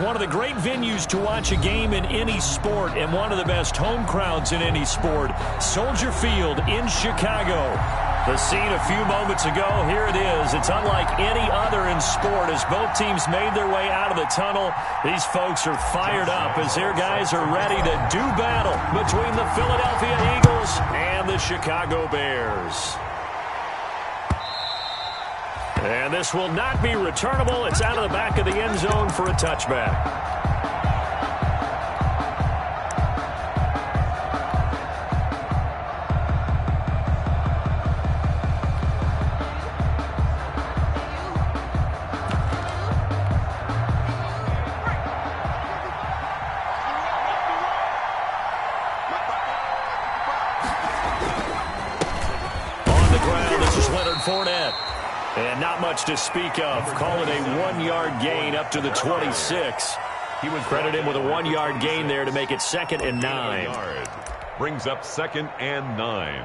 one of the great venues to watch a game in any sport and one of the best home crowds in any sport. Soldier Field in Chicago. The scene a few moments ago, here it is. It's unlike any other in sport as both teams made their way out of the tunnel. These folks are fired up as their guys are ready to do battle between the Philadelphia Eagles and the Chicago Bears. And this will not be returnable. It's out of the back of the end zone for a touchback. And not much to speak of. Call it a 1-yard gain up to the 26. He was credited with a 1-yard gain there to make it 2nd and 9. Brings up 2nd and 9.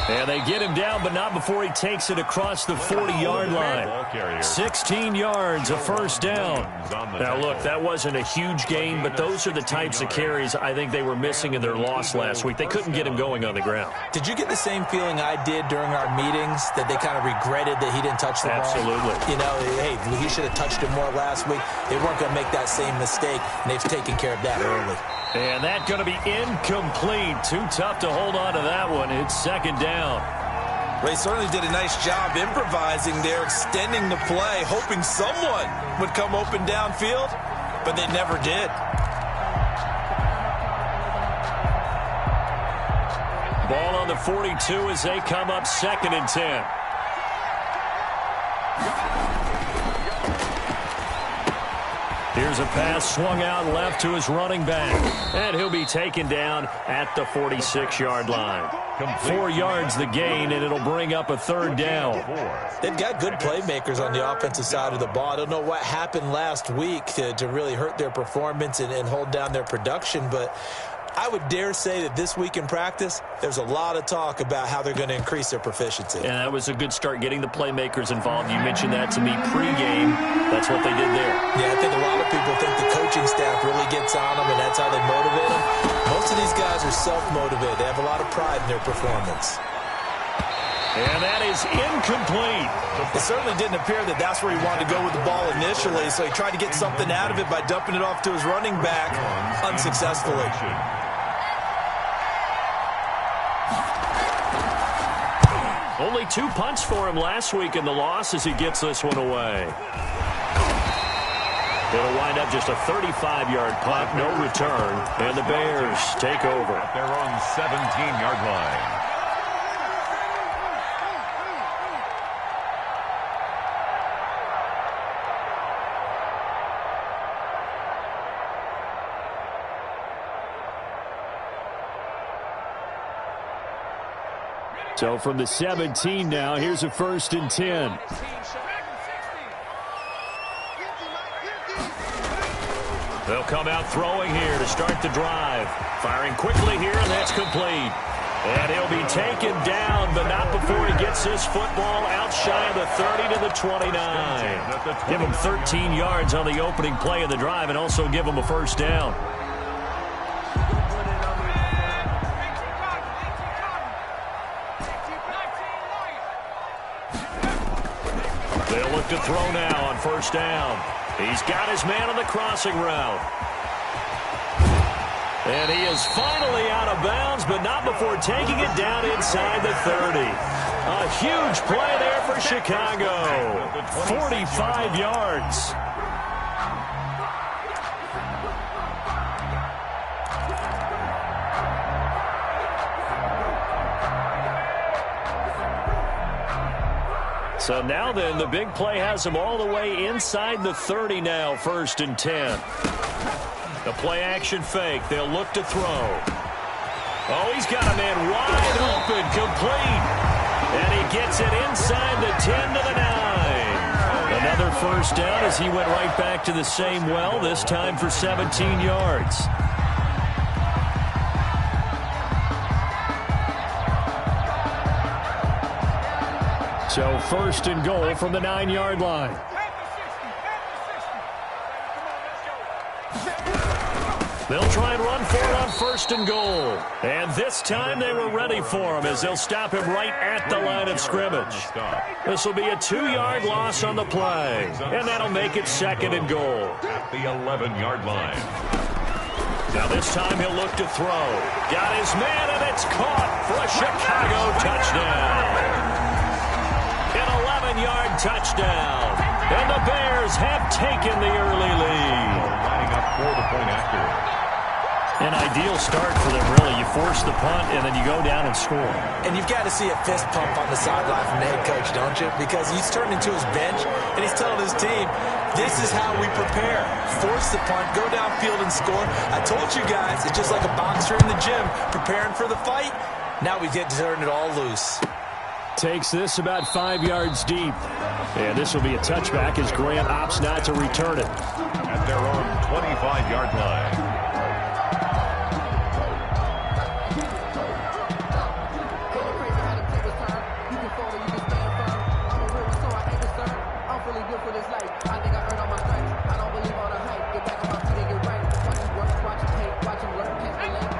And they get him down, but not before he takes it across the 40-yard line. 16 yards, a first down. Now, look, that wasn't a huge gain, but those are the types of carries I think they were missing in their loss last week. They couldn't get him going on the ground. Did you get the same feeling I did during our meetings, that they kind of regretted that he didn't touch the ball? Absolutely. You know, hey, he should have touched it more last week. They weren't going to make that same mistake, and they've taken care of that early. And that's going to be incomplete. Too tough to hold on to that one. It's 2nd down. Ray certainly did a nice job improvising there, extending the play, hoping someone would come open downfield, but they never did. Ball on the 42 as they come up 2nd and 10. Here's a pass swung out left to his running back. And he'll be taken down at the 46-yard line. 4 yards the gain, and it'll bring up a 3rd down. They've got good playmakers on the offensive side of the ball. I don't know what happened last week to really hurt their performance and hold down their production, but I would dare say that this week in practice, there's a lot of talk about how they're going to increase their proficiency. And that was a good start, getting the playmakers involved. You mentioned that to me pregame. That's what they did there. Yeah, I think a lot of people think the coaching staff really gets on them, and that's how they motivate them. Most of these guys are self-motivated. They have a lot of pride in their performance. And that is incomplete. It certainly didn't appear that that's where he wanted to go with the ball initially, so he tried to get something out of it by dumping it off to his running back unsuccessfully. Only 2 punts for him last week in the loss as he gets this one away. It'll wind up just a 35-yard punt, no return, and the Bears take over. At their own 17-yard line. So from the 17 now, here's a 1st and 10. They'll come out throwing here to start the drive. Firing quickly here, and that's complete. And he'll be taken down, but not before he gets this football out shy of the 30 to the 29. Give him 13 yards on the opening play of the drive and also give him a 1st down. They'll look to throw now on 1st down. He's got his man on the crossing route. And he is finally out of bounds, but not before taking it down inside the 30. A huge play there for Chicago. 45 yards. So now then, the big play has him all the way inside the 30 now, 1st and 10. The play action fake. They'll look to throw. Oh, he's got a man wide open, complete. And he gets it inside the 10 to the 9. Another first down as he went right back to the same well, this time for 17 yards. So first and goal from the 9-yard line. They'll try and run for it on first and goal. And this time they were ready for him as they'll stop him right at the line of scrimmage. This will be a 2-yard loss on the play. And that'll make it second and goal. At the 11-yard line. Now this time he'll look to throw. Got his man, and it's caught for a Chicago touchdown. An 11-yard touchdown. And the Bears have taken the early lead. Lining up for the point after. An ideal start for them, really. You force the punt, and then you go down and score. And you've got to see a fist pump on the sideline from the head coach, don't you? Because he's turned into his bench, and he's telling his team, this is how we prepare. Force the punt, go downfield and score. I told you guys, it's just like a boxer in the gym, preparing for the fight. Now we get to turn it all loose. Takes this about 5 yards deep. And this will be a touchback as Grant opts not to return it. At their own 25-yard line.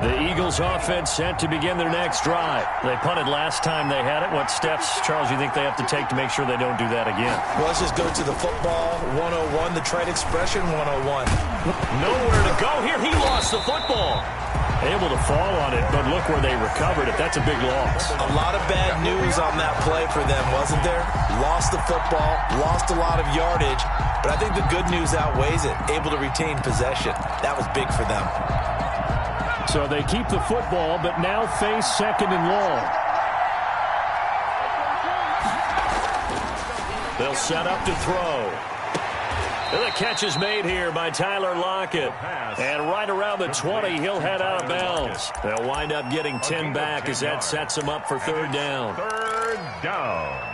The Eagles offense set to begin their next drive. They punted last time they had it. What steps, Charles, you think they have to take to make sure they don't do that again? Well, let's just go to the football 101, the trade expression 101. Nowhere to go here. He lost the football. Able to fall on it, but look where they recovered it. That's a big loss. A lot of bad news on that play for them, wasn't there? Lost the football, lost a lot of yardage, but I think the good news outweighs it. Able to retain possession. That was big for them. So they keep the football, but now face second and long. They'll set up to throw. The catch is made here by Tyler Lockett. And right around the 20, he'll head out of bounds. They'll wind up getting 10 back as that sets them up for third down. Third down.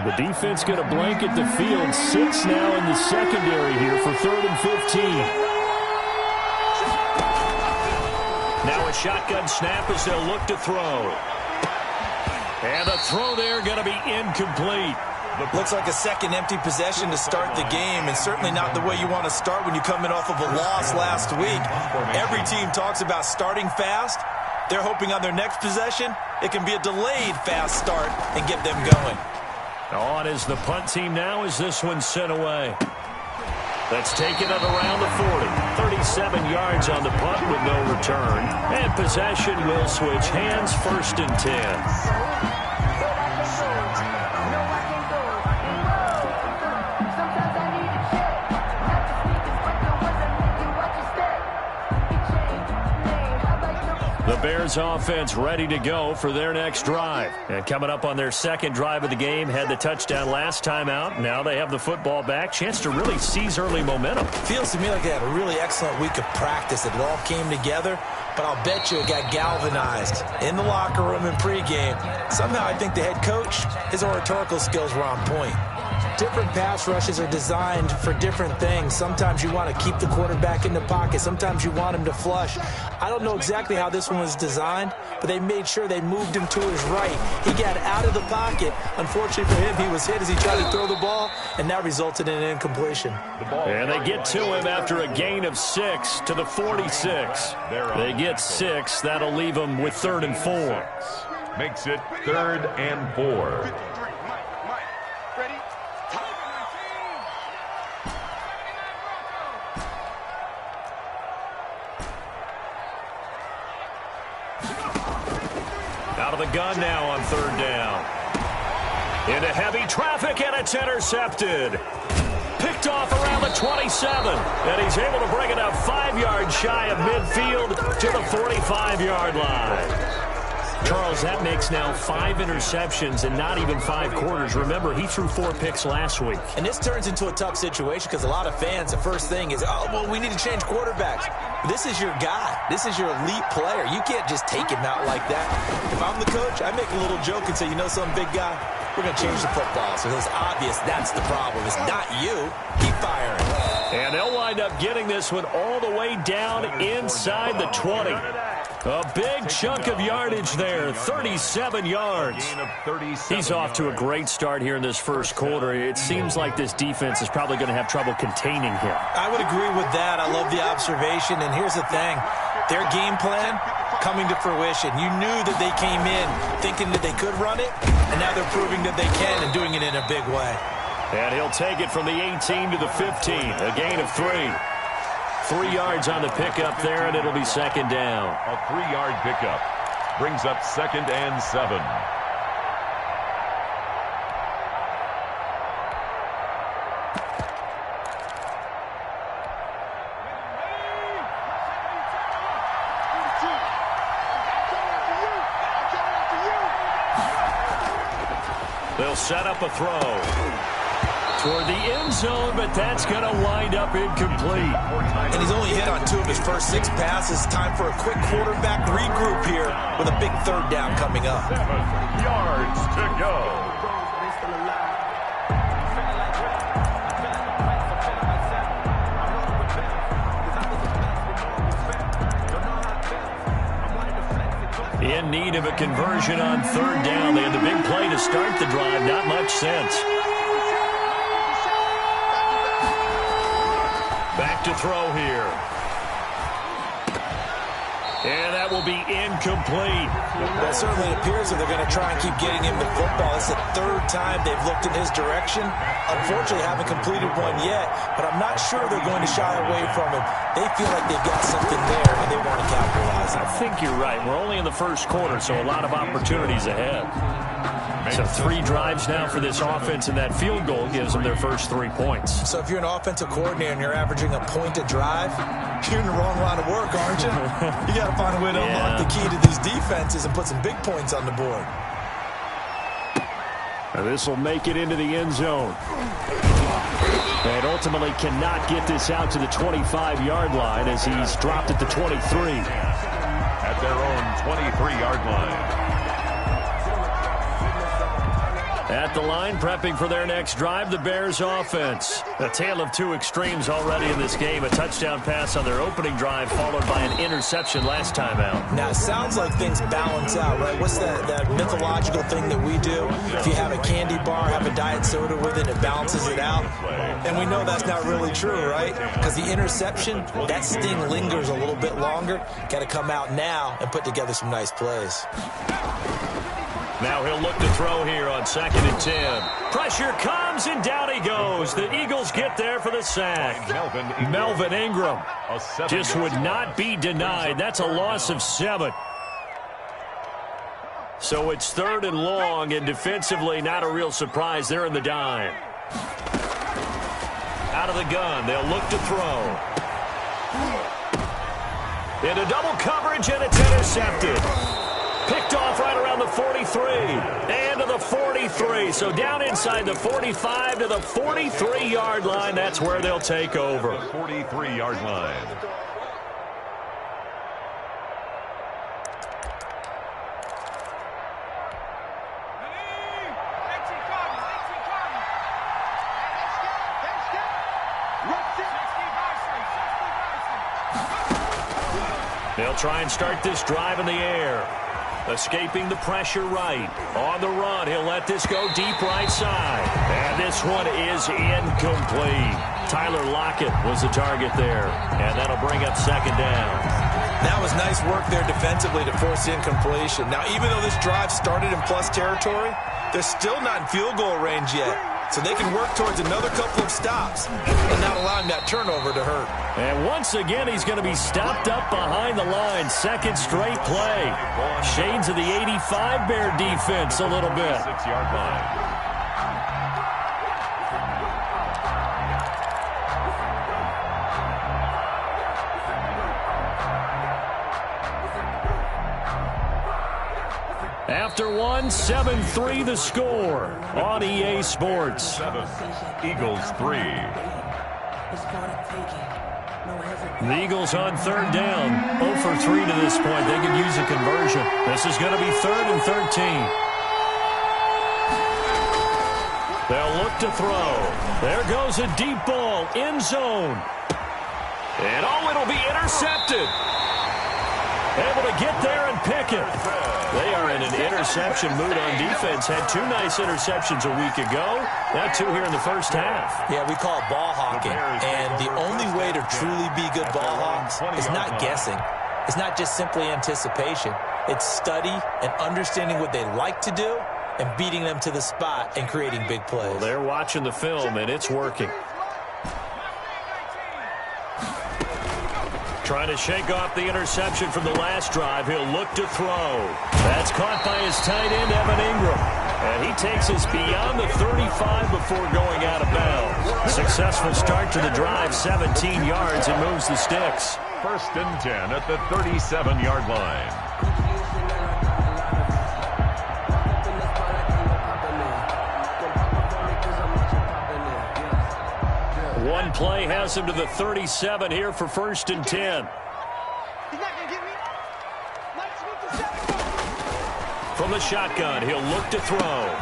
The defense going to blanket the field. 6 now in the secondary here for third and 15. Now a shotgun snap as they'll look to throw. And the throw there going to be incomplete. Looks like a second empty possession to start the game, and certainly not the way you want to start when you're coming off of a loss last week. Every team talks about starting fast. They're hoping on their next possession, it can be a delayed fast start and get them going. On is the punt team now as this one's sent away. That's taken at around the 40. 37 yards on the punt with no return. And possession will switch hands, first and 10. The Bears offense ready to go for their next drive. And coming up on their second drive of the game, had the touchdown last time out. Now they have the football back. Chance to really seize early momentum. Feels to me like they had a really excellent week of practice. It all came together, but I'll bet you it got galvanized in the locker room and pregame. Somehow I think the head coach, his oratorical skills were on point. Different pass rushes are designed for different things. Sometimes you want to keep the quarterback in the pocket. Sometimes you want him to flush. I don't know exactly how this one was designed, but they made sure they moved him to his right. He got out of the pocket. Unfortunately for him, he was hit as he tried to throw the ball, and that resulted in an incompletion. And they get to him after a gain of 6 to the 46. They get 6. That'll leave them with third and 4. Makes it third and 4. Out of the gun now on third down. Into heavy traffic, and it's intercepted. Picked off around the 27, and he's able to bring it up 5 yards shy of midfield to the 45-yard line. Charles, that makes now 5 interceptions in not even 5 quarters. Remember, he threw 4 picks last week. And this turns into a tough situation because a lot of fans, the first thing is, oh, well, we need to change quarterbacks. This is your guy. This is your elite player. You can't just take him out like that. If I'm the coach, I make a little joke and say, you know something, big guy? We're going to change the football. So it's obvious that's the problem. It's not you. Keep firing. And they'll wind up getting this one all the way down inside the 20. A big chunk of yardage there, 37 yards. He's off to a great start here in this first quarter. It seems like this defense is probably going to have trouble containing him. I would agree with that. I love the observation. And here's the thing. Their game plan coming to fruition. You knew that they came in thinking that they could run it, and now they're proving that they can and doing it in a big way. And he'll take it from the 18 to the 15, a gain of 3. 3 yards on the pickup there, and it'll be second down. A 3-yard pickup brings up 2nd and 7. They'll set up a throw toward the end zone, but that's going to wind up incomplete. And he's only hit on 2 of his first 6 passes. Time for a quick quarterback regroup here with a big 3rd down coming up. 7 yards to go. In need of a conversion on 3rd down. They had the big play to start the drive. Not much sense. Back to throw here. And that will be incomplete. Well, certainly it appears that they're going to try and keep getting him the football. It's the 3rd time they've looked in his direction. Unfortunately, haven't completed one yet, but I'm not sure they're going to shy away from him. They feel like they've got something there, and they want to capitalize on it. I think you're right. We're only in the first quarter, so a lot of opportunities ahead. So 3 drives now for this offense, and that field goal gives them their first 3 points. So if you're an offensive coordinator and you're averaging a point a drive, you're in the wrong line of work, aren't you? You got to find a way to unlock the key to these defenses and put some big points on the board. And this will make it into the end zone. And ultimately cannot get this out to the 25-yard line as he's dropped at the 23. At their own 23-yard line. At the line, prepping for their next drive, the Bears offense. A tale of 2 extremes already in this game. A touchdown pass on their opening drive, followed by an interception last time out. Now, it sounds like things balance out, right? What's that mythological thing that we do? If you have a candy bar, have a diet soda with it, it balances it out. And we know that's not really true, right? Because the interception, that sting lingers a little bit longer. Got to come out now and put together some nice plays. Now he'll look to throw here on 2nd and 10. Pressure comes, and down he goes. The Eagles get there for the sack. Melvin Ingram just would not be denied. That's a loss of 7. So it's 3rd and long, and defensively not a real surprise. They're in the dime. Out of the gun, they'll look to throw. Into double coverage, and it's intercepted. Picked off right around the 43 and to the 43. So down inside the 45 to the 43-yard line. That's where they'll take over. 43-yard line. They'll try and start this drive in the air. Escaping the pressure right. On the run, he'll let this go deep right side. And this one is incomplete. Tyler Lockett was the target there. And that'll bring up 2nd down. That was nice work there defensively to force the incompletion. Now, even though this drive started in plus territory, they're still not in field goal range yet. So they can work towards another couple of stops and not allowing that turnover to hurt. And once again, he's going to be stopped up behind the line. 2nd straight play. Shades of the 85 Bear defense a little bit. 6-yard line. After one, 7-3 the score on EA Sports. 7, Eagles 3. The Eagles on third down, 0 for 3 to this point. They could use a conversion. This is going to be 3rd and 13. They'll look to throw. There goes a deep ball, end zone. And it'll be intercepted. Able to get there and pick it. They are in an interception mood on defense. Had 2 nice interceptions a week ago. Now 2 here in the first half. Yeah, we call it ball hawking. And the only way to truly be good ball hawks is not guessing. It's not just simply anticipation. It's study and understanding what they like to do and beating them to the spot and creating big plays. Well, they're watching the film, and it's working. Trying to shake off the interception from the last drive. He'll look to throw. That's caught by his tight end, Evan Ingram. And he takes us beyond the 35 before going out of bounds. Successful start to the drive, 17 yards, and moves the sticks. 1st and 10 at the 37-yard line. One play has him to the 37 here for 1st and 10. From the shotgun, he'll look to throw.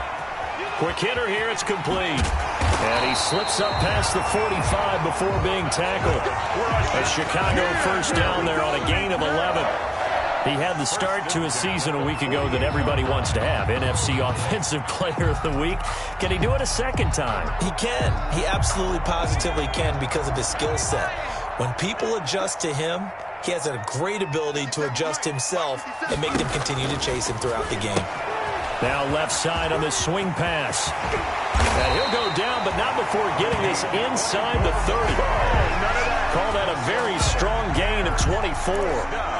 Quick hitter here, it's complete. And he slips up past the 45 before being tackled. A Chicago 1st down there on a gain of 11. He had the start to his season a week ago that everybody wants to have. NFC Offensive Player of the Week. Can he do it a second time? He can. He absolutely positively can because of his skill set. When people adjust to him, he has a great ability to adjust himself and make them continue to chase him throughout the game. Now left side on this swing pass. And he'll go down, but not before getting this inside the 30. Call that a very strong gain of 24.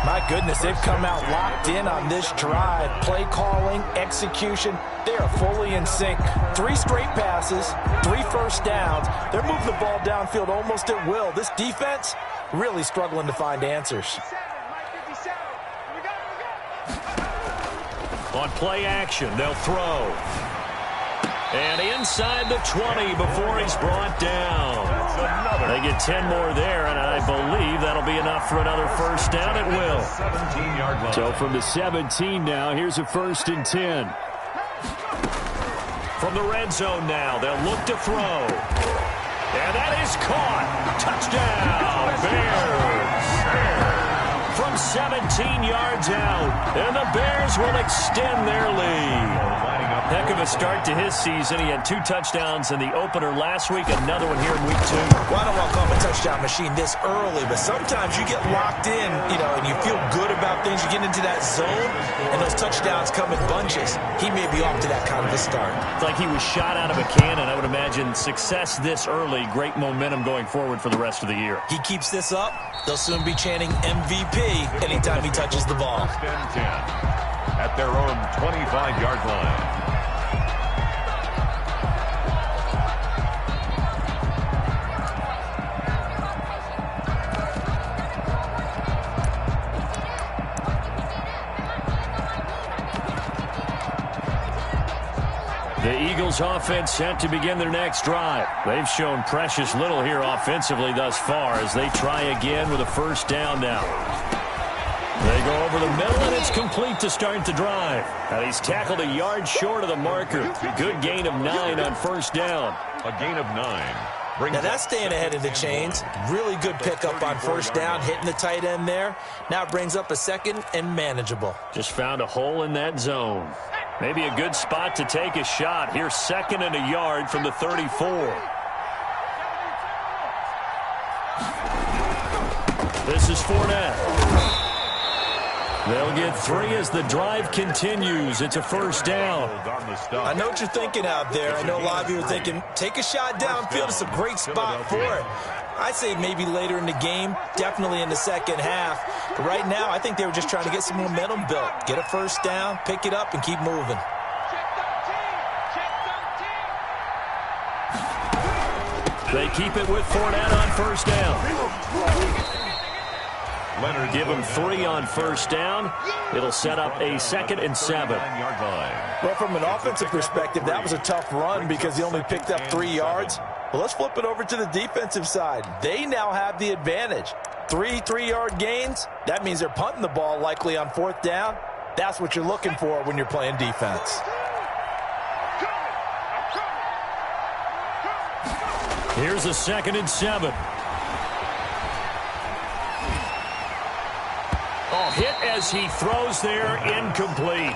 My goodness, they've come out locked in on this drive. Play calling, execution, they are fully in sync. 3 straight passes, 3 first downs. They're moving the ball downfield almost at will. This defense really struggling to find answers. On play action, they'll throw. And inside the 20 before he's brought down. They get 10 more there, and I believe that'll be enough for another 1st down. It will. 17-yard line. So from the 17 now, here's a 1st and 10. From the red zone now, they'll look to throw. And that is caught. Touchdown, Bears. From 17 yards out, and the Bears will extend their lead. Heck of a start to his season. He had 2 touchdowns in the opener last week, another one here in week 2. Well, I don't want to call him a touchdown machine this early, but sometimes you get locked in, and you feel good about things. You get into that zone, and those touchdowns come in bunches. He may be off to that kind of a start. It's like he was shot out of a cannon. I would imagine success this early, great momentum going forward for the rest of the year. He keeps this up, they'll soon be chanting MVP anytime he touches the ball. 1st and 10 at their own 25-yard line. The Eagles offense set to begin their next drive. They've shown precious little here offensively thus far as they try again with a 1st down now. They go over the middle, and it's complete to start the drive. And he's tackled a yard short of the marker. Good gain of 9 on 1st down. A gain of 9. Now that's staying ahead of the chains. Really good pickup on 1st down, hitting the tight end there. Now it brings up a 2nd and manageable. Just found a hole in that zone. Maybe a good spot to take a shot. Here's 2nd and a yard from the 34. This is Fournette. They'll get 3 as the drive continues. It's a 1st down. I know what you're thinking out there. I know a lot of you are thinking, take a shot downfield. It's a great spot for it. I'd say maybe later in the game, definitely in the second half. But right now, I think they were just trying to get some momentum built. Get a 1st down, pick it up, and keep moving. They keep it with Fournette on 1st down. Give him 3 on first down. It'll set up a 2nd and 7. Well, from an offensive perspective, that was a tough run because he only picked up 3 yards. Well, let's flip it over to the defensive side. They now have the advantage. 3 3-yard gains, that means they're punting the ball likely on 4th down. That's what you're looking for when you're playing defense. Here's a 2nd and 7. Oh, hit as he throws there, incomplete.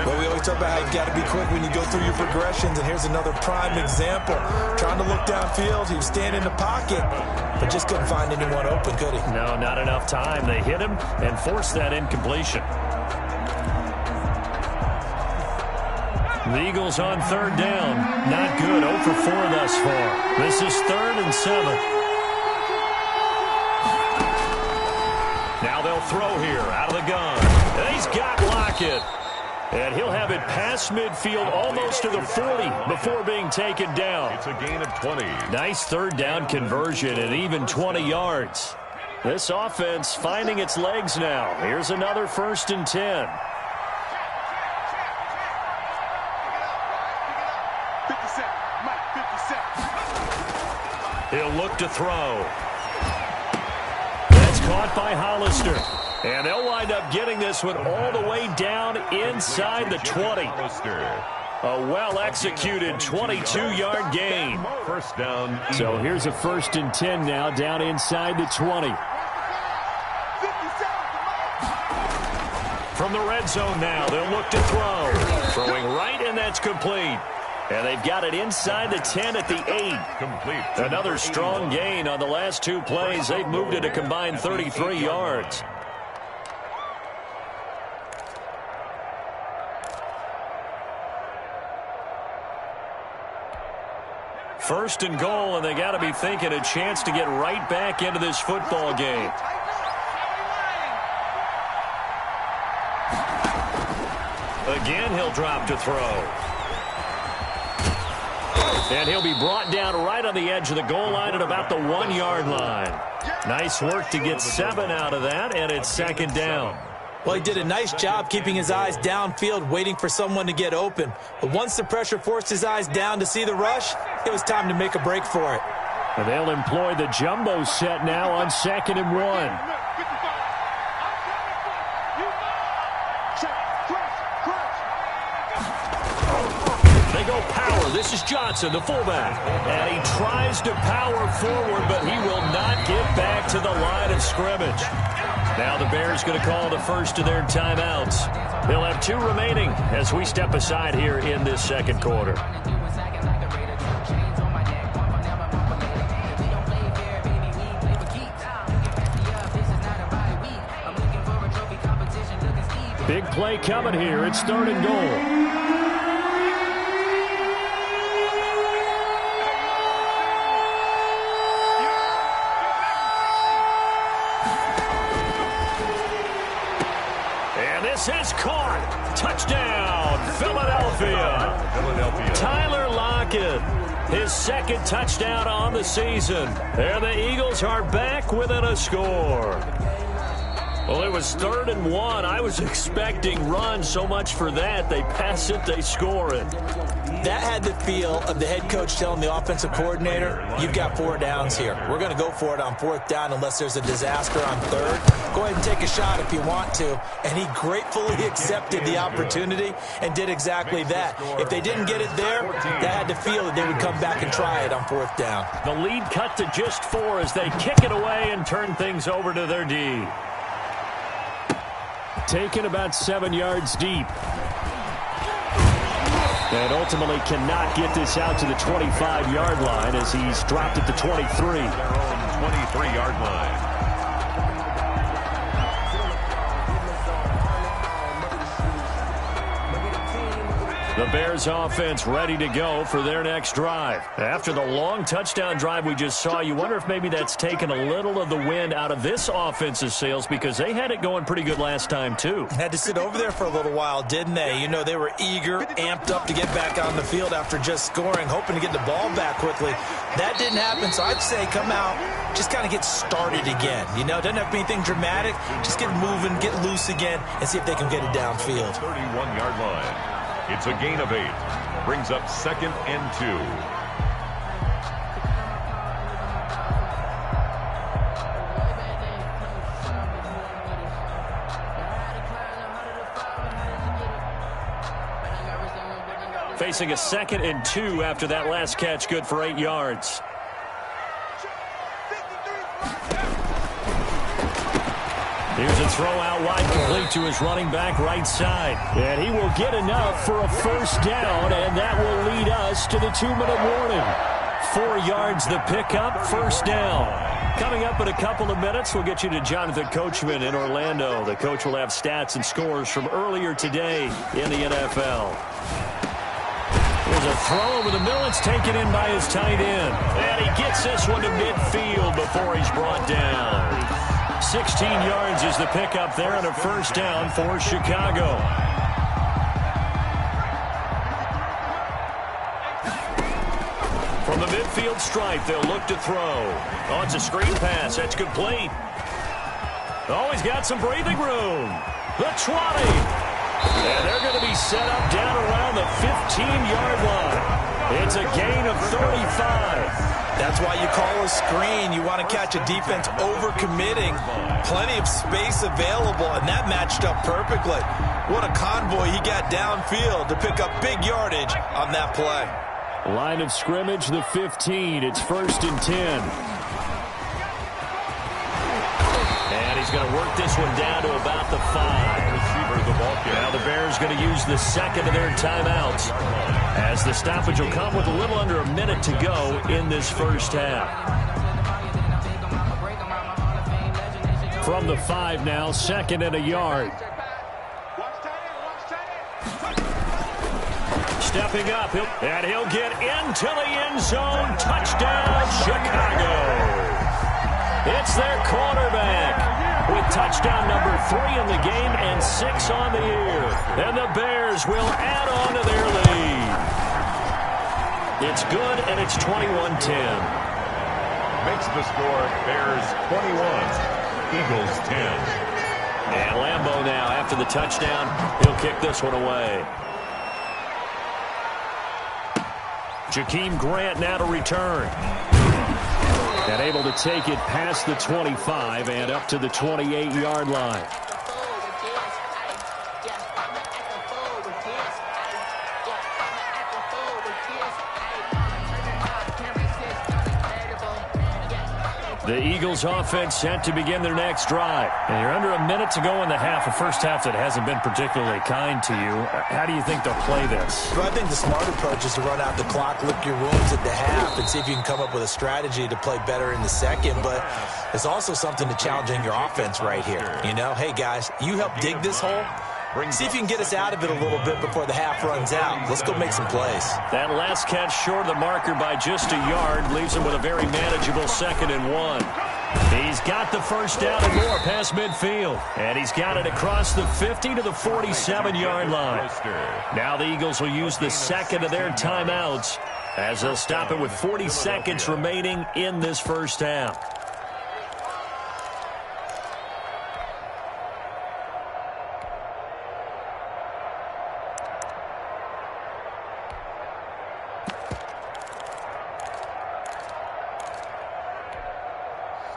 Well, we always talk about how you got to be quick when you go through your progressions, and here's another prime example. Trying to look downfield, he was standing in the pocket, but just couldn't find anyone open, could he? No, not enough time. They hit him and forced that incompletion. The Eagles on 3rd down. Not good. 0 for 4 thus far. This is 3rd and 7. Now they'll throw here out of the gun. And he's got Lockett. And he'll have it past midfield almost to the 40 before being taken down. It's a gain of 20. Nice 3rd down conversion and even 20 yards. This offense finding its legs now. Here's another 1st and 10. He'll look to throw. That's caught by Hollister. And they'll wind up getting this one all the way down inside the 20. A well-executed 22-yard gain. First down. So here's a 1st and 10 now down inside the 20. From the red zone now, they'll look to throw. Throwing right, and that's complete. And they've got it inside the 10 at the 8. Complete. Another strong gain on the last 2 plays. They've moved it a combined 33 yards. First and goal, and they got to be thinking a chance to get right back into this football game. Again, he'll drop to throw. And he'll be brought down right on the edge of the goal line at about the 1-yard line. Nice work to get 7 out of that, and it's 2nd down. Well, he did a nice job keeping his eyes downfield, waiting for someone to get open. But once the pressure forced his eyes down to see the rush, it was time to make a break for it. And they'll employ the jumbo set now on 2nd and 1. This is Johnson, the fullback. And he tries to power forward, but he will not get back to the line of scrimmage. Now the Bears going to call the first of their timeouts. They'll have 2 remaining as we step aside here in this 2nd quarter. Big play coming here. It's 3rd and goal. Is caught. Touchdown, Philadelphia. Tyler Lockett, his 2nd touchdown on the season. And the Eagles are back within a score. Well, it was 3rd and 1. I was expecting run, so much for that. They pass it, they score it. That had the feel of the head coach telling the offensive coordinator, you've got 4 downs here. We're going to go for it on 4th down unless there's a disaster on 3rd. Go ahead and take a shot if you want to. And he gratefully accepted the opportunity and did exactly that. If they didn't get it there, they had to feel that they would come back and try it on 4th down. The lead cut to just 4 as they kick it away and turn things over to their D. Taken about 7 yards deep. And ultimately cannot get this out to the 25-yard line as he's dropped at the 23. Their own 23-yard line. The Bears offense ready to go for their next drive. After the long touchdown drive we just saw, you wonder if maybe that's taken a little of the wind out of this offense's sails because they had it going pretty good last time too. Had to sit over there for a little while, didn't they? You know, they were eager, amped up to get back on the field after just scoring, hoping to get the ball back quickly. That didn't happen, so I'd say come out, just kind of get started again. You know, doesn't have to be anything dramatic. Just get moving, get loose again, and see if they can get it downfield. 31-yard line. It's a gain of 8. Brings up 2nd and 2. Facing a 2nd and 2 after that last catch, good for 8 yards. Here's a throw out wide, complete to his running back right side. And he will get enough for a first down, and that will lead us to the 2-minute warning. 4 yards the pickup, first down. Coming up in a couple of minutes, we'll get you to Jonathan Coachman in Orlando. The coach will have stats and scores from earlier today in the NFL. There's a throw over the middle. It's taken in by his tight end. And he gets this one to midfield before he's brought down. 16 yards is the pickup there and a first down for Chicago. From the midfield stripe, they'll look to throw. Oh, it's a screen pass. That's complete. Oh, he's got some breathing room. The 20. And they're going to be set up down around the 15-yard line. It's a gain of 35. That's why you call a screen. You want to catch a defense over-committing. Plenty of space available, and that matched up perfectly. What a convoy he got downfield to pick up big yardage on that play. Line of scrimmage, the 15. It's 1st and 10. And he's going to work this one down to about the 5. Now the Bears going to use the 2nd of their timeouts as the stoppage will come with a little under a minute to go in this first half. From the 5 now, 2nd and a yard. Stepping up, and he'll get into the end zone. Touchdown, Chicago. It's their quarterback with touchdown number 3 in the game and 6 on the year. And the Bears will add on to their lead. It's good, and it's 21-10. Makes the score Bears 21, Eagles 10. And Lambeau now, after the touchdown, he'll kick this one away. Jakeem Grant now to return. And able to take it past the 25 and up to the 28-yard line. The Eagles offense set to begin their next drive. And you're under a minute to go in the half, a first half that hasn't been particularly kind to you. How do you think they'll play this? Well, I think the smart approach is to run out the clock, lick your wounds at the half, and see if you can come up with a strategy to play better in the second. But it's also something to challenging your offense right here. You know, hey, guys, you help dig this hole. See if you can get us out of it a little bit before the half runs out. Let's go make some plays. That last catch short of the marker by just a yard leaves him with a very manageable 2nd and 1. He's got the first down and more past midfield. And he's got it across the 50 to the 47-yard line. Now the Eagles will use the 2nd of their timeouts as they'll stop it with 40 seconds remaining in this first half.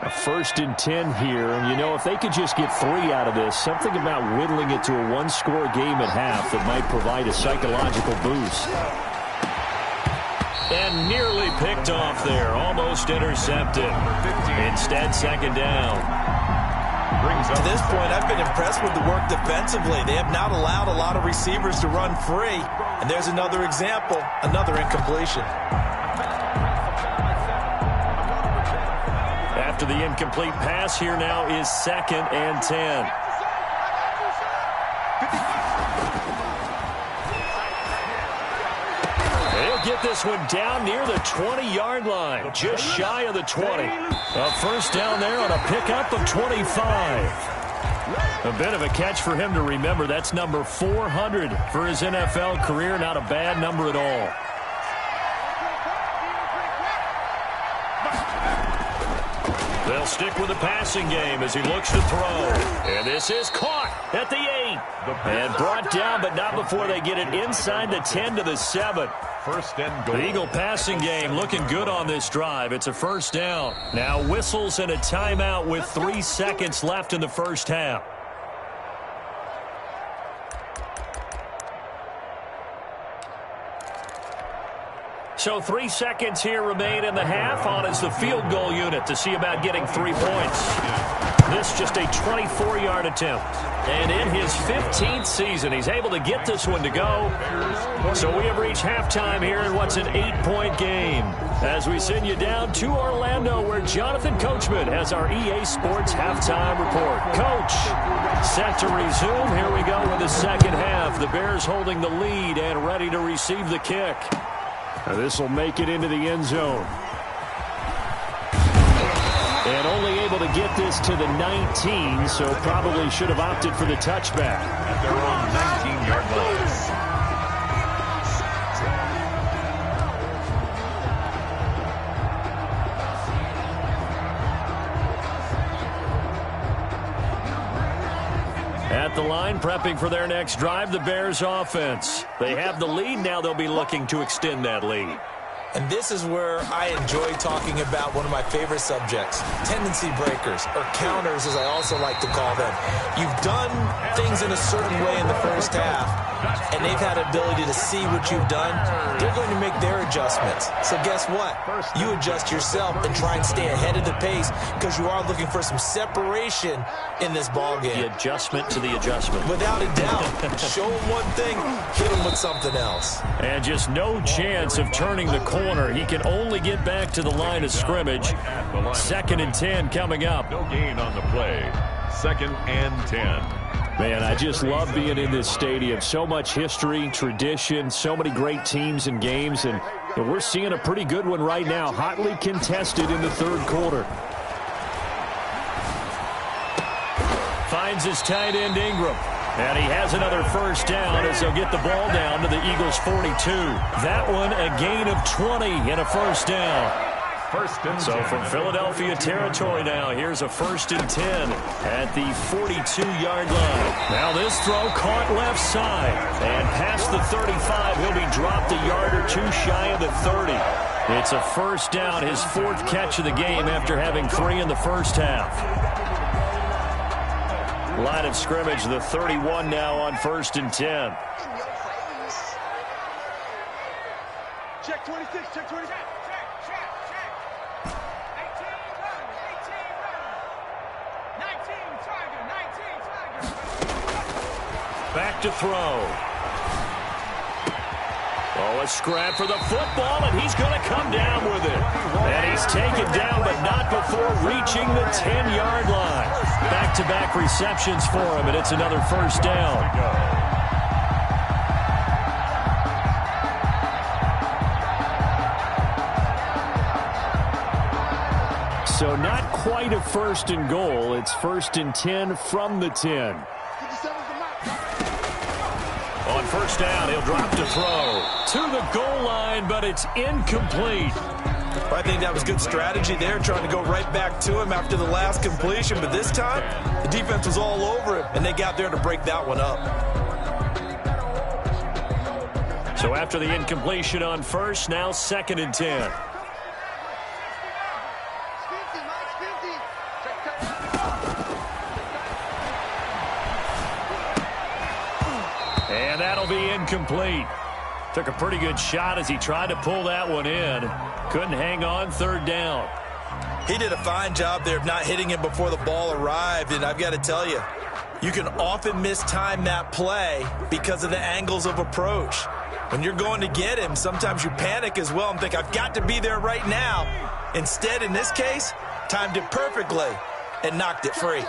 A 1st and 10 here, and you know, if they could just get 3 out of this, something about whittling it to a one-score game at half that might provide a psychological boost. And nearly picked off there, almost intercepted. Instead, 2nd down. To this point, I've been impressed with the work defensively. They have not allowed a lot of receivers to run free. And there's another example, another incompletion. After the incomplete pass, here now is 2nd and 10. They'll get this one down near the 20-yard line, just shy of the 20. A first down there on a pickup of 25. A bit of a catch for him to remember. That's number 400 for his NFL career. Not a bad number at all. They'll stick with the passing game as he looks to throw. And this is caught at the 8. And brought down, but not before they get it inside the 10 to the 7. First and goal. The Eagle passing game looking good on this drive. It's a first down. Now whistles and a timeout with 3 seconds left in the first half. So 3 seconds here remain in the half. On is the field goal unit to see about getting 3 points. This just a 24-yard attempt. And in his 15th season, he's able to get this one to go. So we have reached halftime here in what's an 8-point game. As we send you down to Orlando, where Jonathan Coachman has our EA Sports halftime report. Coach, set to resume. Here we go with the second half. The Bears holding the lead and ready to receive the kick. This will make it into the end zone. And only able to get this to the 19, so probably should have opted for the touchback. At their own 19-yard line. At the line, prepping for their next drive, the Bears offense. They have the lead. Now they'll be looking to extend that lead. And this is where I enjoy talking about one of my favorite subjects, tendency breakers, or counters as I also like to call them. You've done things in a certain way in the first half, and they've had ability to see what you've done. They're going to make their adjustments. So guess what? You adjust yourself and try and stay ahead of the pace because you are looking for some separation in this ball game. The adjustment to the adjustment. Without a doubt. Show them one thing, hit them with something else. And just no chance of turning the corner. He can only get back to the line of scrimmage. 2nd and 10 coming up. No gain on the play. 2nd and 10. Man, I just love being in this stadium. So much history, tradition, so many great teams and games, and we're seeing a pretty good one right now, hotly contested in the third quarter. Finds his tight end Ingram. And he has another first down as they'll get the ball down to the Eagles' 42. That one a gain of 20 and a first down. So from Philadelphia territory now, here's a 1st and 10 at the 42-yard line. Now this throw caught left side. And past the 35, he'll be dropped a yard or two shy of the 30. It's a first down, his 4th catch of the game after having 3 in the first half. Line of scrimmage, the 31 now on 1st and 10. Check 26, check 26. Check. 19 Tiger. Back to throw. Oh, a scrap for the football, and he's going to come down with it. And he's taken down, but not before reaching the 10-yard line. Back-to-back receptions for him, and it's another first down. So not quite a 1st and goal. It's 1st and 10 from the 10. On first down, he'll drop to throw to the goal line, but it's incomplete. I think that was good strategy there, trying to go right back to him after the last completion. But this time, the defense was all over him, and they got there to break that one up. So after the incompletion on first, now 2nd and 10. And that'll be incomplete. Took a pretty good shot as he tried to pull that one in. Couldn't hang on, 3rd down. He did a fine job there of not hitting him before the ball arrived, and I've got to tell you, you can often mistime that play because of the angles of approach. When you're going to get him, sometimes you panic as well and think, I've got to be there right now. Instead, in this case, timed it perfectly and knocked it free.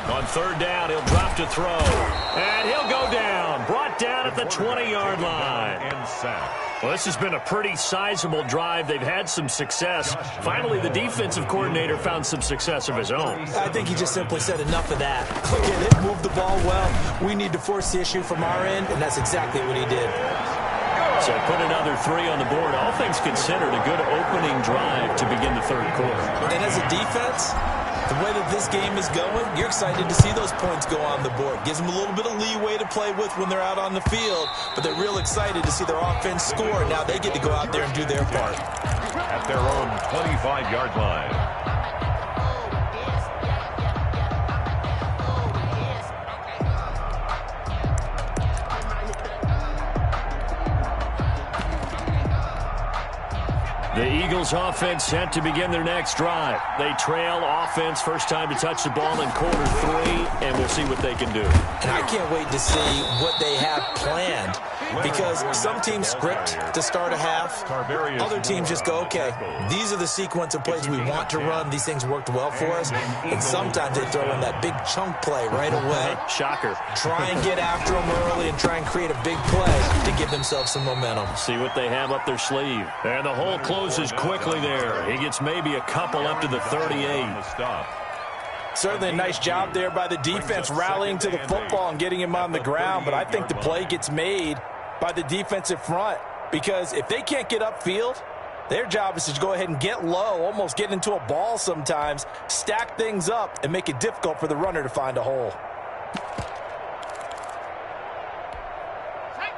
On 3rd down, he'll drop to throw. And he'll go down. Brought down at the 20-yard line. And sack. Well, this has been a pretty sizable drive. They've had some success. Finally, the defensive coordinator found some success of his own. I think he just simply said enough of that. Get it, move the ball well. We need to force the issue from our end, and that's exactly what he did. So put another 3 on the board. All things considered, a good opening drive to begin the third quarter. And as a defense, the way that this game is going, you're excited to see those points go on the board. Gives them a little bit of leeway to play with when they're out on the field, but they're real excited to see their offense score. Now they get to go out there and do their part. At their own 25-yard line. The Eagles offense set to begin their next drive. They trail offense, first time to touch the ball in quarter 3, and we'll see what they can do. And I can't wait to see what they have planned, because some teams script to start a half. Other teams just go, okay, these are the sequence of plays we want to run. These things worked well for us. And sometimes they throw in that big chunk play right away. Shocker. Try and get after them early and try and create a big play to give themselves some momentum. See what they have up their sleeve. And the hole closes quickly there. He gets maybe a couple up to the 38. Certainly a nice job there by the defense rallying to the football and getting him on the ground, but I think the play gets made by the defensive front, because if they can't get upfield, their job is to go ahead and get low, almost get into a ball sometimes, stack things up, and make it difficult for the runner to find a hole.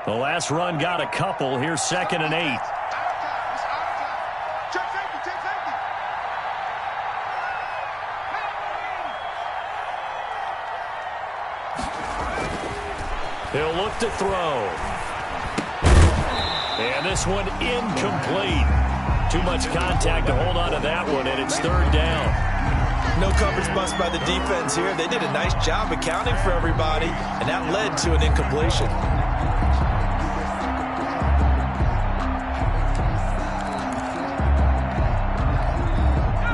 The last run got a couple. Here's 2nd and 8. He'll look to throw. And this one incomplete. Too much contact to hold on to that one, and it's 3rd down. No coverage bust by the defense here. They did a nice job accounting for everybody, and that led to an incompletion.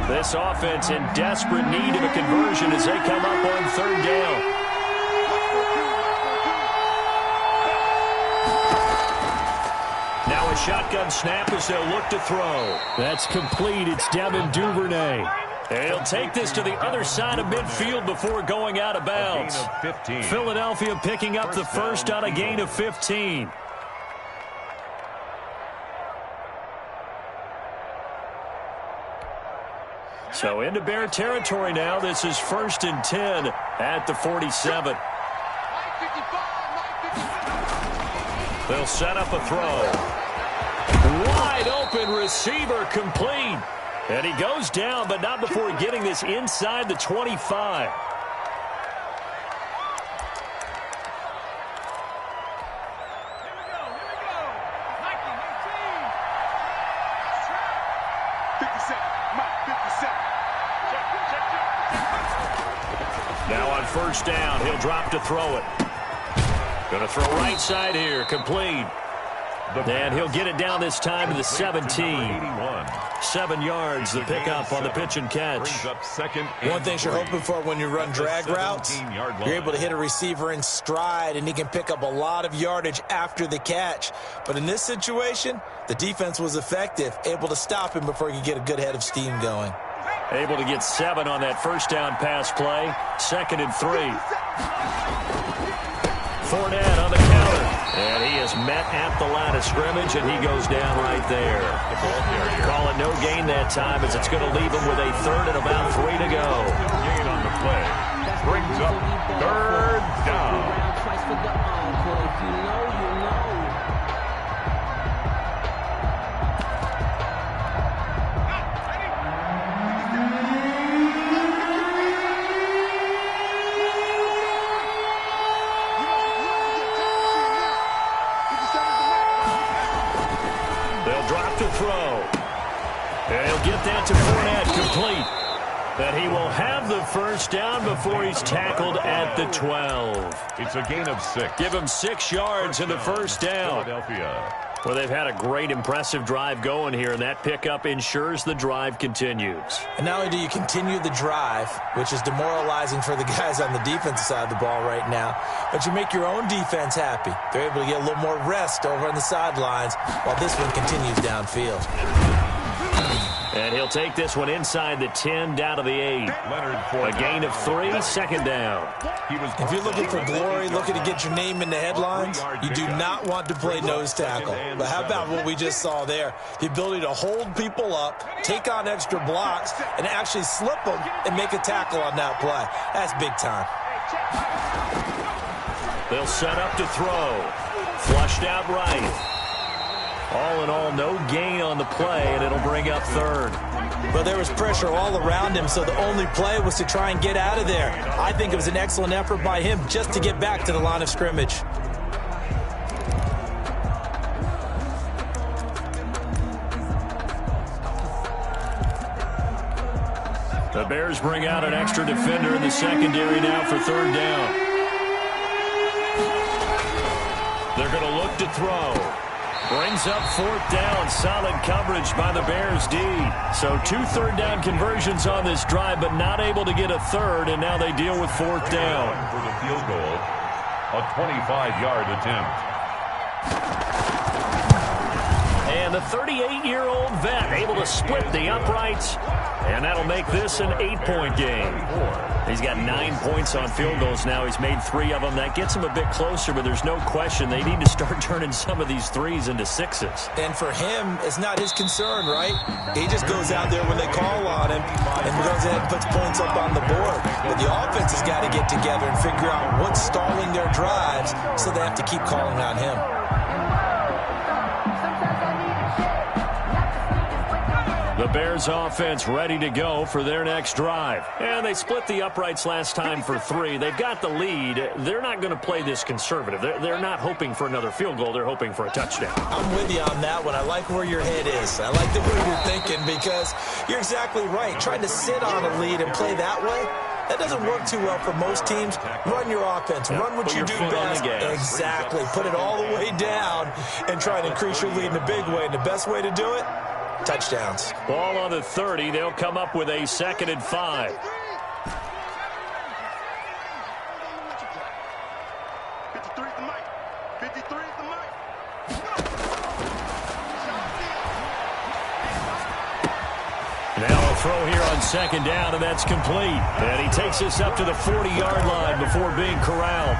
This offense in desperate need of a conversion as they come up on 3rd down. Now a shotgun snap as they'll look to throw. That's complete. It's Devin Duvernay. And he'll take this to the other side of midfield before going out of bounds. Philadelphia picking up the first on a gain of 15. So into Bear territory now. This is 1st and 10 at the 47. They'll set up a throw. Wide open receiver complete. And he goes down, but not before getting this inside the 25. Now on 1st down, he'll drop to throw it. Going to throw right side here, complete. And he'll get it down this time to the 17. 7 yards, the pickup on the pitch and catch. One thing you're hoping for when you run drag routes, you're able to hit a receiver in stride, and he can pick up a lot of yardage after the catch. But in this situation, the defense was effective, able to stop him before he could get a good head of steam going. Able to get 7 on that 1st down pass play. 2nd and 3. Fournette on the counter. And he is met at the line of scrimmage, and he goes down right there. Call it no gain that time, as it's going to leave him with a 3rd and about 3 to go. Gain on the play. Brings up 3rd down. Throw. And he'll get that to Fournette, complete. That he will have the 1st down before he's tackled at the 12. It's a gain of 6. Give him 6 yards in the 1st down. Philadelphia. Well, they've had a great, impressive drive going here, and that pickup ensures the drive continues. And not only do you continue the drive, which is demoralizing for the guys on the defensive side of the ball right now, but you make your own defense happy. They're able to get a little more rest over on the sidelines while this one continues downfield. And he'll take this one inside the 10, down to the 8. A gain of 3, 2nd down. If you're looking for glory, looking to get your name in the headlines, you do not want to play nose tackle. But how about what we just saw there? The ability to hold people up, take on extra blocks, and actually slip them and make a tackle on that play. That's big time. They'll set up to throw. Flushed out right. All in all, no gain on the play, and it'll bring up 3rd. But there was pressure all around him, so the only play was to try and get out of there. I think it was an excellent effort by him just to get back to the line of scrimmage. The Bears bring out an extra defender in the secondary now for 3rd down. They're going to look to throw. Brings up 4th down. Solid coverage by the Bears D. So 2 3rd-down conversions on this drive, but not able to get a 3rd, and now they deal with 4th down. For the field goal, a 25-yard attempt. And the 38-year-old vet able to split the uprights, and that'll make this an 8-point game. He's got 9 points on field goals now. He's made 3 of them. That gets him a bit closer, but there's no question they need to start turning some of these 3s into 6s. And for him, it's not his concern, right? He just goes out there when they call on him and goes ahead and puts points up on the board. But the offense has got to get together and figure out what's stalling their drives, so they have to keep calling on him. The Bears offense ready to go for their next drive. And they split the uprights last time for 3. They've got the lead. They're not going to play this conservative. They're not hoping for another field goal. They're hoping for a touchdown. I'm with you on that one. I like where your head is. I like the way you're thinking, because you're exactly right. Trying to sit on a lead and play that way, that doesn't work too well for most teams. Run your offense. Run what you do best. Exactly. Put it all the way down and try and increase your lead in a big way. And the best way to do it, touchdowns. Ball on the 30. They'll come up with a 2nd and 5. 53 is the mic. 53 is the mic. Now a throw here on 2nd down, and that's complete. And he takes us up to the 40-yard line before being corralled.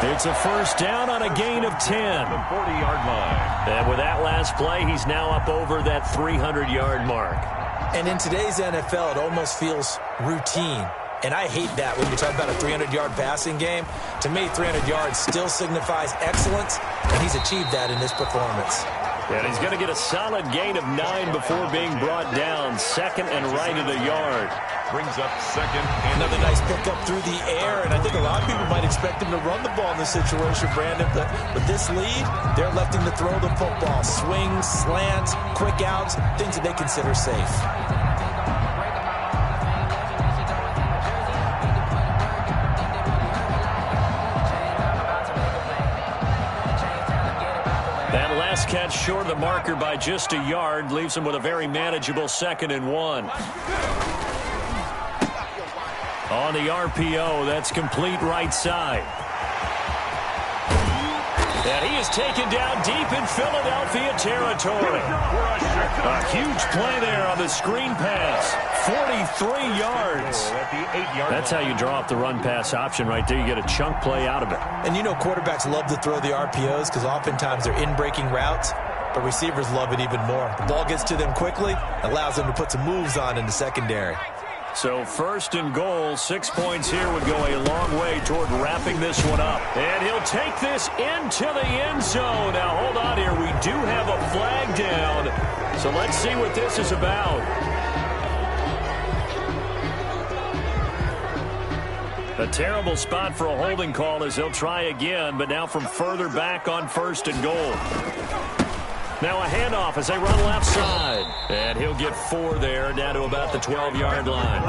It's a 1st down on a gain of 10. The 40-yard line. And with that last play, he's now up over that 300-yard mark. And in today's NFL, it almost feels routine. And I hate that when you talk about a 300-yard passing game. To me, 300 yards still signifies excellence, and he's achieved that in this performance. And he's going to get a solid gain of 9 before being brought down. 2nd and right at a yard. Brings up 2nd and another nice pickup through the air, and I think a lot of people might expect him to run the ball in this situation, Brandon. But with this lead, they're electing to throw the football. Swings, slants, quick outs, things that they consider safe. That last catch short of the marker by just a yard leaves him with a very manageable 2nd and 1. On the RPO, that's complete right side. And he is taken down deep in Philadelphia territory. A huge play there on the screen pass. 43 yards. That's how you draw up the run-pass option right there. You get a chunk play out of it. And you know quarterbacks love to throw the RPOs because oftentimes they're in-breaking routes, but receivers love it even more. The ball gets to them quickly, allows them to put some moves on in the secondary. So 1st and goal, 6 points here would go a long way toward wrapping this one up. And he'll take this into the end zone. Now, hold on here. We do have a flag down. So let's see what this is about. A terrible spot for a holding call as he'll try again, but now from further back on 1st and goal. Now a handoff as they run left side. And he'll get 4 there, down to about the 12-yard line.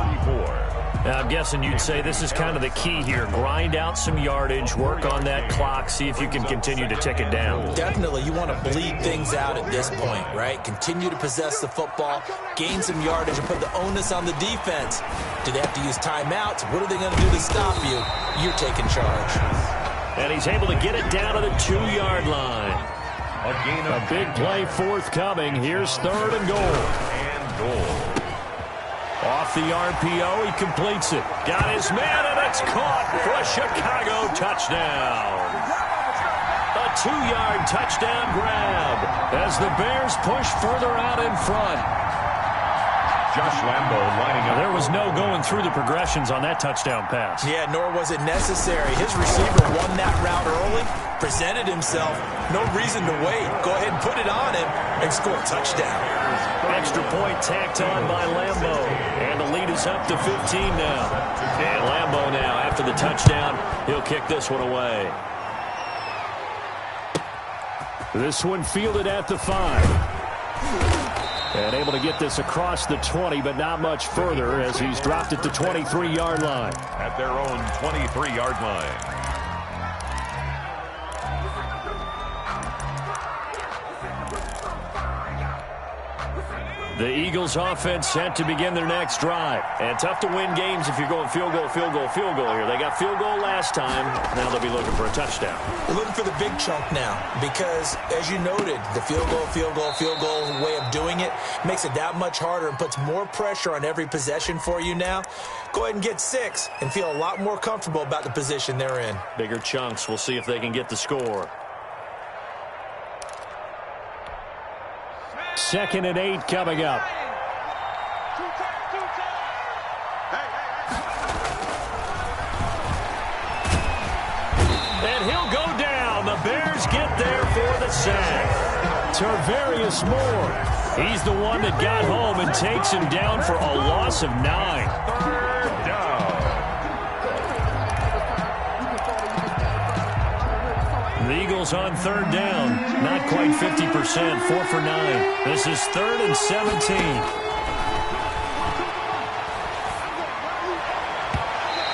Now, I'm guessing you'd say this is kind of the key here. Grind out some yardage, work on that clock, see if you can continue to tick it down. Definitely. You want to bleed things out at this point, right? Continue to possess the football, gain some yardage, and put the onus on the defense. Do they have to use timeouts? What are they going to do to stop you? You're taking charge. And he's able to get it down to the 2-yard line. A gain of a big play forthcoming. Here's 3rd and goal. And goal. Off the RPO, he completes it. Got his man, and it's caught for a Chicago touchdown. A 2-yard touchdown grab as the Bears push further out in front. Josh Lambo lining up. There was no going through the progressions on that touchdown pass. Yeah, nor was it necessary. His receiver won that route early, presented himself. No reason to wait. Go ahead and put it on him and score a touchdown. Extra point tacked on by Lambo. And the lead is up to 15 now. And Lambo now, after the touchdown, he'll kick this one away. This one fielded at the 5. And able to get this across the 20, but not much further as he's dropped it to 23-yard line. At their own 23-yard line. The Eagles offense set to begin their next drive. And tough to win games if you're going field goal, field goal, field goal here. They got field goal last time. Now they'll be looking for a touchdown. We're looking for the big chunk now because, as you noted, the field goal, field goal, field goal way of doing it makes it that much harder and puts more pressure on every possession for you now. Go ahead and get 6 and feel a lot more comfortable about the position they're in. Bigger chunks. We'll see if they can get the score. 2nd and 8 coming up. And he'll go down. The Bears get there for the sack. Tarvarius Moore. He's the one that got home and takes him down for a loss of 9. Third down. The Eagles on 3rd down. Not quite 50%. 4 for 9. This is 3rd and 17.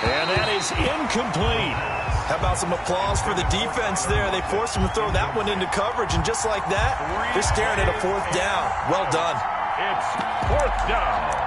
And that is incomplete. How about some applause for the defense there? They forced him to throw that one into coverage, and just like that, they're staring at a 4th down. Well done. It's 4th down.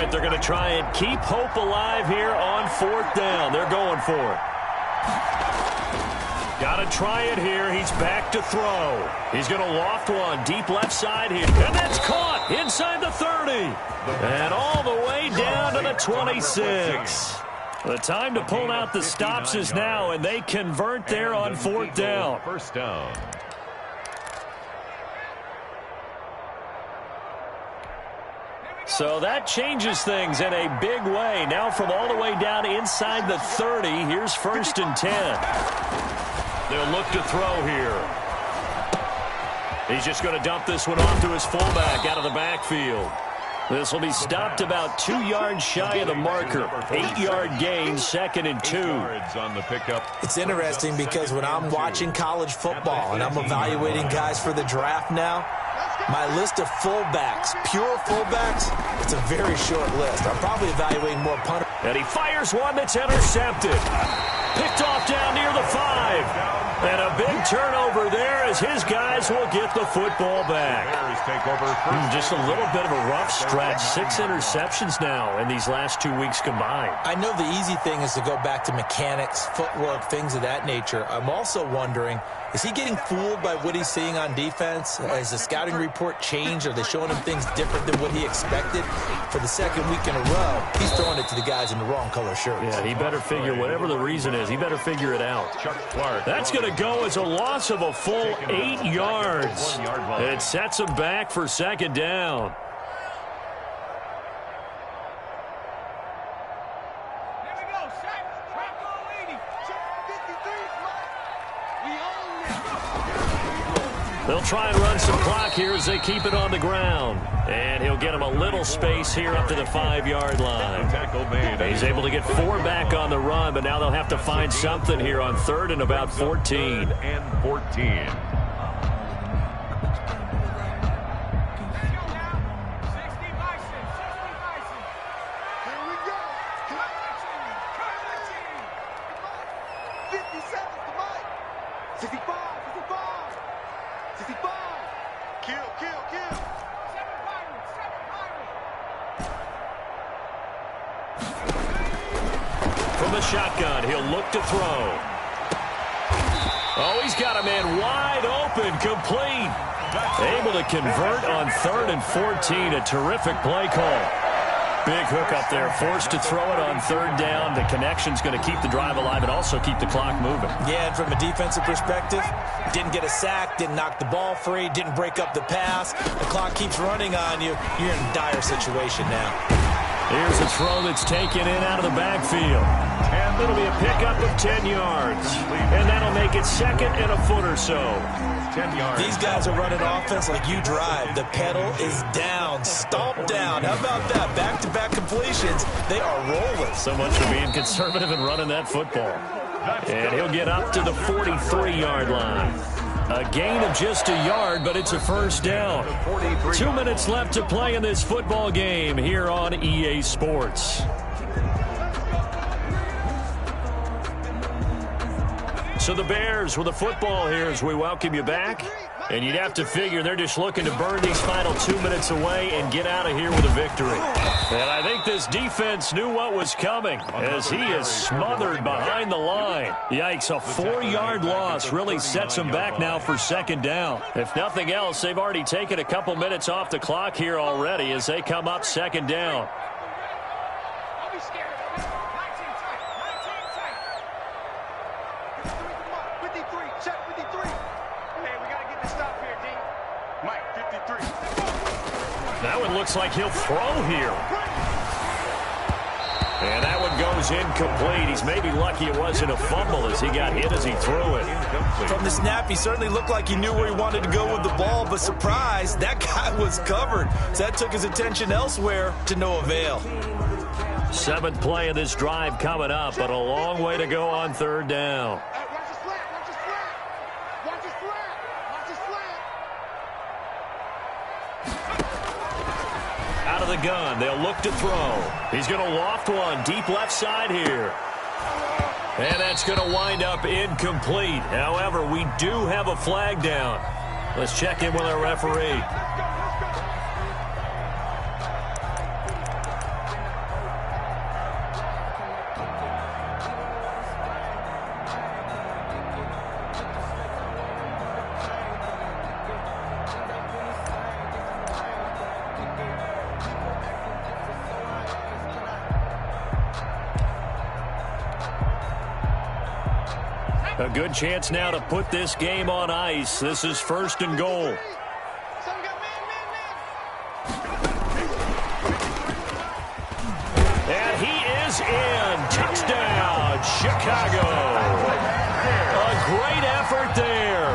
They're going to try and keep hope alive here on 4th down. They're going for it. Got to try it here. He's back to throw. He's going to loft one deep left side here. And that's caught inside the 30. And all the way down to the 26. The time to pull out the stops is now, and they convert there on 4th down. 1st down. So that changes things in a big way. Now from all the way down inside the 30, here's 1st and 10. They'll look to throw here. He's just going to dump this one off to his fullback out of the backfield. This will be stopped about 2 yards shy of the marker. 8-yard gain, 2nd and 2. On the pickup. It's interesting because when I'm watching college football and I'm evaluating guys for the draft now, my list of fullbacks, pure fullbacks, it's a very short list. I'm probably evaluating more punters. And he fires one that's intercepted. Picked off down near the 5. And a big turnover there as his guys will get the football back. Take over just a little bit of a rough stretch. 6 interceptions now in these last 2 weeks combined. I know the easy thing is to go back to mechanics, footwork, things of that nature. I'm also wondering, is he getting fooled by what he's seeing on defense? Has the scouting report changed? Are they showing him things different than what he expected? For the 2nd week in a row, he's throwing it to the guys in the wrong color shirts. Yeah, he better figure, whatever the reason is, he better figure it out. That's going to go as a loss of a full 8 yards. It sets him back for 2nd down. They'll try and run some clock here as they keep it on the ground. And he'll get him a little space here up to the 5-yard line. He's able to get 4 back on the run, but now they'll have to find something here on 3rd and about 14. And 14. 50 seconds to Mike. 65, 65, 65. Kill, kill, kill. From the shotgun, he'll look to throw. Oh, he's got a man wide open, complete. Able to convert on 3rd and 14. A terrific play call. Big hook up there, forced to throw it on 3rd down. The connection's going to keep the drive alive and also keep the clock moving. Yeah, and from a defensive perspective, didn't get a sack, didn't knock the ball free, didn't break up the pass. The clock keeps running on you. You're in a dire situation now. Here's a throw that's taken in out of the backfield. And it'll be a pickup of 10 yards. And that'll make it 2nd and a foot or so. 10 yards. These guys are running offense like you drive. The pedal is down, stomped down. How about that? Back-to-back completions. They are rolling. So much for being conservative and running that football. And he'll get up to the 43-yard line. A gain of just a yard, but it's a first down. 2 minutes left to play in this football game here on EA Sports. So the Bears with the football here as we welcome you back. And you'd have to figure they're just looking to burn these final 2 minutes away and get out of here with a victory. And I think this defense knew what was coming as he is smothered behind the line. Yikes, a 4-yard loss really sets him back now for 2nd down. If nothing else, they've already taken a couple minutes off the clock here already as they come up 2nd down. Don't be scared. 19 tight. 19 tight. 53. Check 53. Hey, we got to get the stop here, D. Mike, 53. That one looks like he'll throw here. And that one goes incomplete. He's maybe lucky it wasn't a fumble as he got hit as he threw it. From the snap, he certainly looked like he knew where he wanted to go with the ball, but surprise, that guy was covered. So that took his attention elsewhere to no avail. 7th play of this drive coming up, but a long way to go on 3rd down. Watch his flat. Watch his flat. Watch his flat. Watch his flat. Out of the gun, they'll look to throw. He's going to loft one deep left side here. And that's going to wind up incomplete. However, we do have a flag down. Let's check in with our referee. A good chance now to put this game on ice. This is 1st and goal. And he is in. Touchdown, Chicago. A great effort there.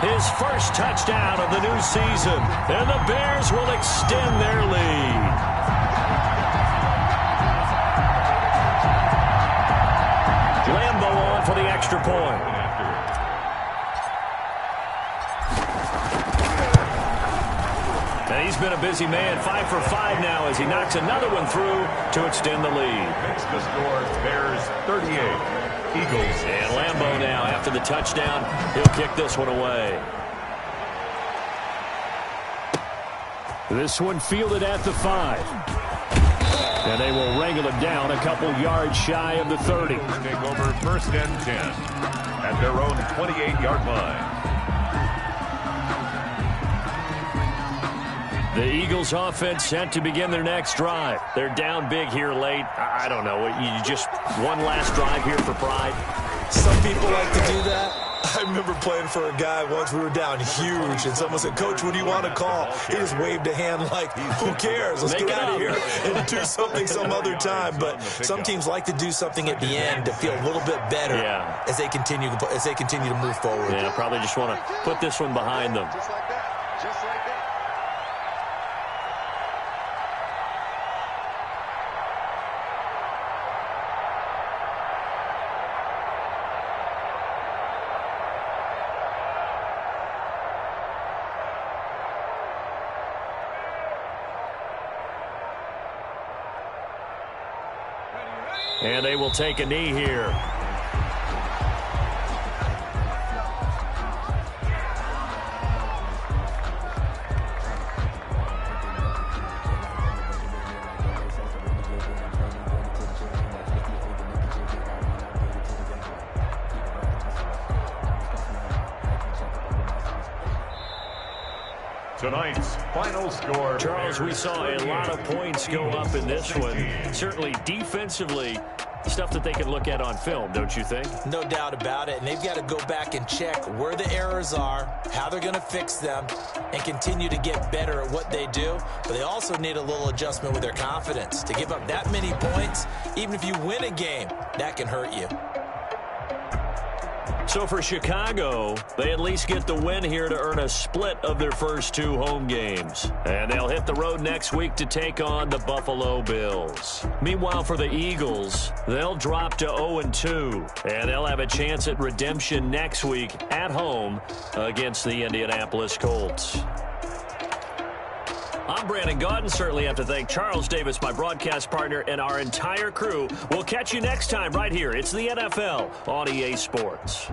His first touchdown of the new season. And the Bears will extend their lead. Lambo on for the extra point. And he's been a busy man, 5 for 5 now as he knocks another one through to extend the lead. Makes the score Bears 38, Eagles. And Lambo now after the touchdown, he'll kick this one away. This one fielded at the 5. And they will wrangle it down a couple yards shy of the 30. Take over 1st and 10 at their own 28-yard line. The Eagles offense set to begin their next drive. They're down big here late. I don't know. You just one last drive here for pride. Some people like to do that. I remember playing for a guy once. We were down huge, and someone said, "Coach, what do you want to call?" He just waved a hand like, "Who cares? Let's get out of here and do something some other time." But some teams like to do something at the end to feel a little bit better as they continue to move forward. Yeah, probably just want to put this one behind them. Just like that. Just like that. And they will take a knee here. Tonight's final score. Charles, we saw a lot of points go up in this one. Certainly defensively, stuff that they can look at on film, don't you think? No doubt about it. And they've got to go back and check where the errors are, how they're going to fix them, and continue to get better at what they do. But they also need a little adjustment with their confidence. To give up that many points, even if you win a game, that can hurt you. So for Chicago, they at least get the win here to earn a split of their first 2 home games. And they'll hit the road next week to take on the Buffalo Bills. Meanwhile, for the Eagles, they'll drop to 0-2. And they'll have a chance at redemption next week at home against the Indianapolis Colts. I'm Brandon Gaudin. Certainly have to thank Charles Davis, my broadcast partner, and our entire crew. We'll catch you next time right here. It's the NFL on EA Sports.